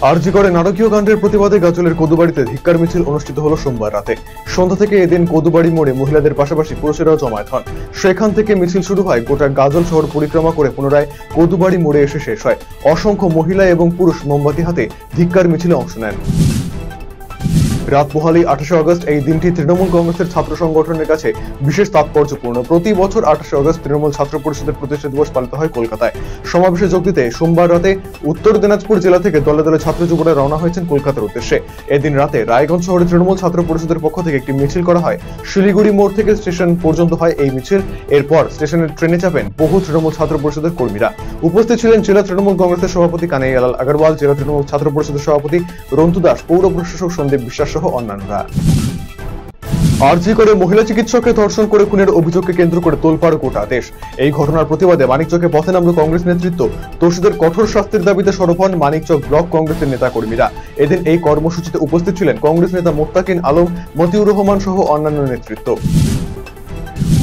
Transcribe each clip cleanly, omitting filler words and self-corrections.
আরজি করে নারকীয় কাণ্ডের প্রতিবাদে গাজলের কদুবাড়িতে ধিক্কার মিছিল অনুষ্ঠিত হলো সোমবার রাতে। সন্ধ্যা থেকে এদিন কদুবাড়ি মোড়ে মহিলাদের পাশাপাশি পুরুষেরাও জমায়েত হন। সেখান থেকে মিছিল শুরু হয়, গোটা গাজল শহর পরিক্রমা করে পুনরায় কদুবাড়ি মোড়ে এসে শেষ হয়। অসংখ্য মহিলা এবং পুরুষ মোমবাতি হাতে ধিক্কার মিছিলে অংশ নেন। রাত পোহালেই 28 আগস্ট এই দিনটি তৃণমূল কংগ্রেসের ছাত্র সংগঠনের কাছে বিশেষ তাৎপর্যপূর্ণ। প্রতি বছর 28 আগস্ট তৃণমূল ছাত্র পরিষদের প্রতিষ্ঠা দিবস পালিত হয় কলকাতায়। সমাবেশে যোগ দিতে সোমবার রাতে উত্তর দিনাজপুর জেলা থেকে দলে দলে ছাত্র যুবরা রওনা হয়েছেন কলকাতার উদ্দেশ্যে। এদিন রাতে রায়গঞ্জ শহরে তৃণমূল ছাত্র পরিষদের পক্ষ থেকে একটি মিছিল করা হয়। শিলিগুড়ি মোড় থেকে স্টেশন পর্যন্ত হয় এই মিছিল। এরপর স্টেশনের ট্রেনে চাপেন বহু তৃণমূল ছাত্র পরিষদের কর্মীরা। উপস্থিত ছিলেন জেলা তৃণমূল কংগ্রেসের সভাপতি কানাইয়ালাল আগরওয়াল, জেলা তৃণমূল ছাত্র পরিষদের সভাপতি রন্তু দাস, পৌর প্রশাসক সন্দীপ বিশ্বাস সহ অন্যান্যরা। আরজি করে মহিলা চিকিৎসককে ধর্ষণ করে খুনের অভিযোগকে কেন্দ্র করে তোলপাড় গোটা দেশ। এই ঘটনার প্রতিবাদে মানিকচকে পথে নামল কংগ্রেস নেতৃত্ব। দোষীদের কঠোর শাস্তির দাবিতে সরব হন মানিকচক ব্লক কংগ্রেসের নেতা কর্মীরা। এদিন এই কর্মসূচিতে উপস্থিত ছিলেন কংগ্রেস নেতা মোত্তাকিন আলম, মতিউর রহমান সহ অন্যান্য নেতৃত্ব।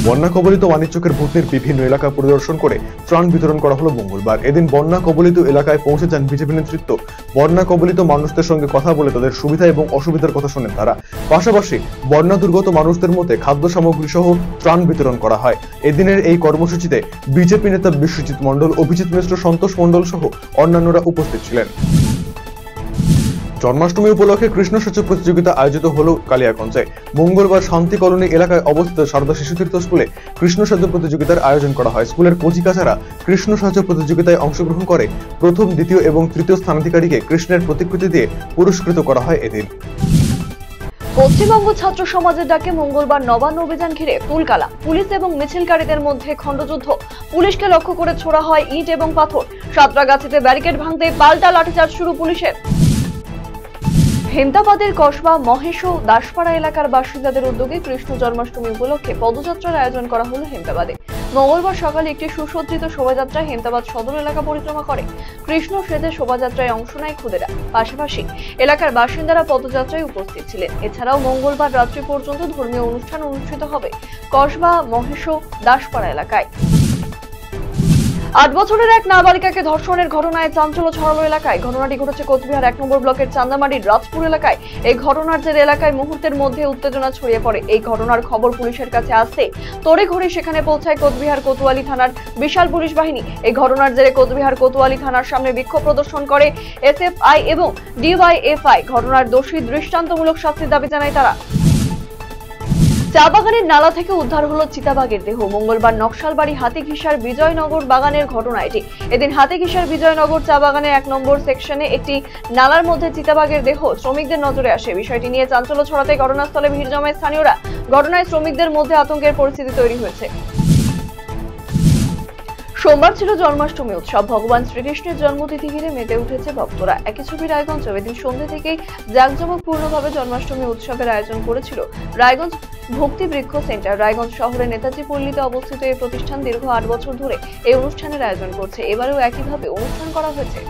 বন্যা কবলিত মানিকচকের ভূতনির বিভিন্ন এলাকা পরিদর্শন করে ত্রাণ বিতরণ করা হলো মঙ্গলবার। এদিন বন্যা কবলিত এলাকায় পৌঁছে যান বিজেপি নেতৃত্ব। বন্যা কবলিত মানুষদের সঙ্গে কথা বলে তাদের সুবিধা এবং অসুবিধার কথা শোনেন তারা। পাশাপাশি বন্যা দুর্গত মানুষদের মধ্যে খাদ্য সামগ্রী সহ ত্রাণ বিতরণ করা হয়। এদিনের এই কর্মসূচিতে বিজেপি নেতা বিশ্বজিৎ মণ্ডল, অভিজিৎ মিশ্র, সন্তোষ মণ্ডল সহ অন্যান্যরা উপস্থিত ছিলেন। জন্মাষ্টমী উপলক্ষে কৃষ্ণ সাহায্য প্রতিযোগিতা আয়োজিত হলো কালিয়াগঞ্জে। মঙ্গলবার শান্তি কলোনি এলাকায় অবস্থিত শারদা শিশুতীর্থ স্কুলে কৃষ্ণ সাহায্য প্রতিযোগিতার আয়োজন করা হয়। স্কুলের কচিকাচারা কৃষ্ণ সাহায্য প্রতিযোগিতায় অংশগ্রহণ করে প্রথম, দ্বিতীয় এবং তৃতীয় স্থানাধিকারীকে কৃষ্ণের প্রতিকৃতি দিয়ে পুরস্কৃত করা হয়। এদিন পশ্চিমবঙ্গ ছাত্র সমাজের ডাকে মঙ্গলবার নবান্ন অভিযান ঘিরে তুলকালা। পুলিশ এবং মিছিলকারীদের মধ্যে খণ্ডযুদ্ধ। পুলিশকে লক্ষ্য করে ছোড়া হয় ইট এবং পাথর। সাঁতরাগাছিতে ব্যারিকেড ভাঙতে পাল্টা লাঠিচার্জ শুরু পুলিশের। হেমতাবাদের কসবা মহেশ দাসপাড়া এলাকার বাসিন্দাদের উদ্যোগে কৃষ্ণ জন্মাষ্টমী উপলক্ষে পদযাত্রার আয়োজন করা হলো হেমতাবাদে। মঙ্গলবার সকালে একটি সুসজ্জিত শোভাযাত্রা হেমতাবাদ সদর এলাকা পরিক্রমা করে। কৃষ্ণ সেজে শোভাযাত্রায় অংশ নেয় খুদেরা। পাশাপাশি এলাকার বাসিন্দারা পদযাত্রায় উপস্থিত ছিলেন। এছাড়াও মঙ্গলবার রাত্রি পর্যন্ত ধর্মীয় অনুষ্ঠান অনুষ্ঠিত হবে কসবা মহেশ দাসপাড়া এলাকায়। 8 বছরের এক নাবালিকাকে ধর্ষণের ঘটনায় চাঞ্চল্য ছড়ালো এলাকায়। ঘটনাটি ঘটেছে কোচবিহার 1 নম্বর ব্লকের চান্দামারির রাজপুর এলাকায়। এই ঘটনার জেরে এলাকায় মুহূর্তের মধ্যে উত্তেজনা ছড়িয়ে পড়ে। এই ঘটনার খবর পুলিশের কাছে আসতে তড়িঘড়ি সেখানে পৌঁছায় কোচবিহার কোতোয়ালি থানার বিশাল পুলিশ বাহিনী। এই ঘটনার জেরে কোচবিহার কোতোয়ালি থানার সামনে বিক্ষোভ প্রদর্শন করে এসএফআই এবং ডিওয়াইএফআই। ঘটনার দোষী দৃষ্টান্তমূলক শাস্তির দাবি জানায় তারা। চা বাগানের নালা থেকে উদ্ধার হলো চিতাবাঘের দেহ। মঙ্গলবার নকশালবাড়ি হাতিঘিসার বিজয়নগর বাগানের ঘটনা এটি। এদিন হাতিঘিসার বিজয়নগর চা বাগানের 1 নম্বর সেকশনে একটি নালার মধ্যে চিতাবাঘের দেহ শ্রমিকদের নজরে আসে। বিষয়টি নিয়ে চাঞ্চল্য ছড়াতে ঘটনাস্থলে ভিড় জমায় স্থানীয়রা। ঘটনায় শ্রমিকদের মধ্যে আতঙ্কের পরিস্থিতি তৈরি হয়েছে। সোমবার ছিল জন্মাষ্টমী উৎসব। ভগবান শ্রীকৃষ্ণের জন্মতিথি ঘিরে মেতে উঠেছে ভক্তরা। একই ছবি রায়গঞ্জ। এদিন সন্ধ্যে থেকেই জাঁকজমকপূর্ণভাবে জন্মাষ্টমী উৎসবের আয়োজন করেছিল রায়গঞ্জ ভক্তি বৃক্ষ সেন্টার। রায়গঞ্জ শহরের নেতাজি পল্লীতে অবস্থিত এই প্রতিষ্ঠান দীর্ঘ 8 বছর ধরে এই অনুষ্ঠানের আয়োজন করছে। এবারেও একইভাবে অনুষ্ঠান করা হয়েছে।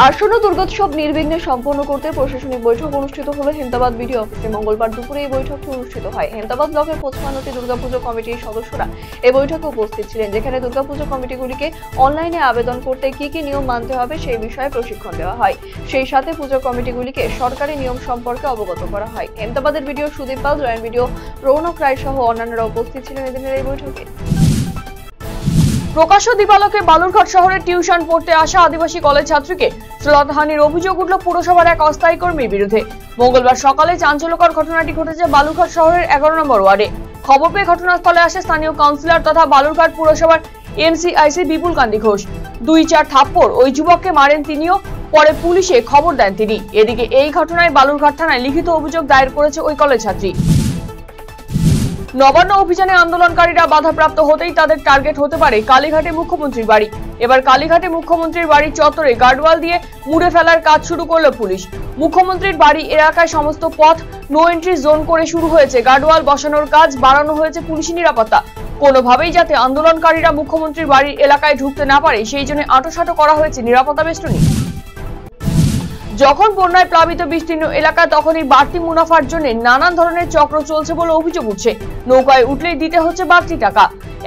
আসন্ন দুর্গোৎসব নির্বিঘ্নে সম্পন্ন করতে প্রশাসনিক বৈঠক অনুষ্ঠিত হলো হেমতাবাদ বিডিও অফিসে। মঙ্গলবার দুপুরে এই বৈঠকটি অনুষ্ঠিত হয়। হেমতাবাদ ব্লকের 55টি দুর্গাপুজো কমিটির সদস্যরা এই বৈঠকে উপস্থিত ছিলেন, যেখানে দুর্গাপুজো কমিটিগুলিকে অনলাইনে আবেদন করতে কি কি নিয়ম মানতে হবে সেই বিষয়ে প্রশিক্ষণ দেওয়া হয়। সেই সাথে পুজো কমিটিগুলিকে সরকারি নিয়ম সম্পর্কে অবগত করা হয়। হেমতাবাদের বিডিও সুদীপ পাল, জয়েন্ট বিডিও রৌনক রায় সহ অন্যান্যরা উপস্থিত ছিলেন এদিনের এই বৈঠকে। প্রকাশ্য দিবালোকে বালুরঘাট শহরে টিউশন পড়তে আসা আদিবাসী কলেজ ছাত্রীকে শ্লীলতাহানির অভিযোগ উঠল পুরসভার এক অস্থায়ী কর্মীর বিরুদ্ধে। মঙ্গলবার সকালে চাঞ্চল্যকর ঘটনাটি ঘটেছে বালুরঘাট শহরের 11 নম্বর ওয়ার্ডে। খবর পেয়ে ঘটনাস্থলে আসে স্থানীয় কাউন্সিলর তথা বালুরঘাট পুরসভার এমসিআইসি বিপুল কান্তি ঘোষ। 2-4 থাপ্পড় ওই যুবককে মারেন তিনিও। পরে পুলিশে খবর দেন তিনি। এদিকে এই ঘটনায় বালুরঘাট থানায় লিখিত অভিযোগ দায়ের করেছে ওই কলেজ ছাত্রী। নবান্ন অভিযানে আন্দোলনকারীরা বাধাপ্রাপ্ত হতেই তাদের টার্গেট হতে পারে কালীঘাটে মুখ্যমন্ত্রীর বাড়ি। এবার কালীঘাটে মুখ্যমন্ত্রীর বাড়ির চত্বরে গার্ডওয়াল দিয়ে মুড়ে ফেলার কাজ শুরু করল পুলিশ। মুখ্যমন্ত্রীর বাড়ি এলাকায় সমস্ত পথ নো এন্ট্রি জোন করে শুরু হয়েছে গার্ডওয়াল বসানোর কাজ। বাড়ানো হয়েছে পুলিশি নিরাপত্তা। কোনোভাবেই যাতে আন্দোলনকারীরা মুখ্যমন্ত্রীর বাড়ির এলাকায় ঢুকতে না পারে সেই জন্য আঁটোসাঁটো করা হয়েছে নিরাপত্তা বেষ্টনী। যখন বন্যায় প্লাবিত বিস্তীর্ণ এলাকা তখনই বাড়তি মুনাফার জন্য নানান ধরনের চক্র চলছে বলে অভিযোগ উঠছে। নৌকায় উঠলেই দিতে হচ্ছে বাড়তি টাকা।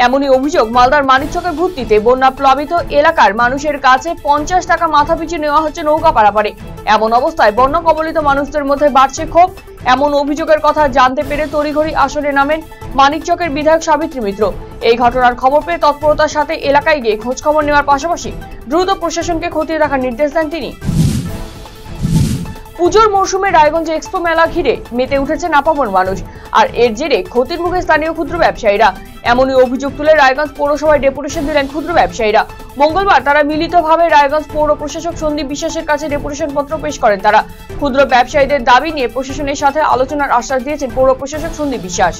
এমনই অভিযোগ মালদার মানিকচকের ভূতনিতে বন্যা প্লাবিত এলাকার মানুষের কাছে 50 টাকা মাথাপিছু নেওয়া হচ্ছে নৌকা পারাপারে। এমন অবস্থায় বন্যা কবলিত মানুষদের মধ্যে বাড়ছে ক্ষোভ। এমন অভিযোগের কথা জানতে পেরে তড়িঘড়ি আসরে নামেন মানিকচকের বিধায়ক সাবিত্রী মিত্র। এই ঘটনার খবর পেয়ে তৎপরতার সাথে এলাকায় গিয়ে খোঁজ খবর নেওয়ার পাশাপাশি দ্রুত প্রশাসনকে খতিয়ে দেখার নির্দেশ দেন তিনি। পুজোর মৌসুমে রায়গঞ্জে এক্সপো মেলা ঘিরে মেতে উঠেছে নাপামর মানুষ, আর এর জেরে ক্ষতির মুখে স্থানীয় ক্ষুদ্র ব্যবসায়ীরা। এমনই অভিযোগ তুলে রায়গঞ্জ পৌরসভায় ডেপুটেশন দিলেন ক্ষুদ্র ব্যবসায়ীরা। মঙ্গলবার তারা মিলিতভাবে রায়গঞ্জ পৌর প্রশাসক সন্দীপ বিশ্বাসের কাছে ডেপুটেশন পত্র পেশ করেন। তারা ক্ষুদ্র ব্যবসায়ীদের দাবি নিয়ে প্রশাসনের সাথে আলোচনার আশ্বাস দিয়েছেন পৌর প্রশাসক সন্দীপ বিশ্বাস।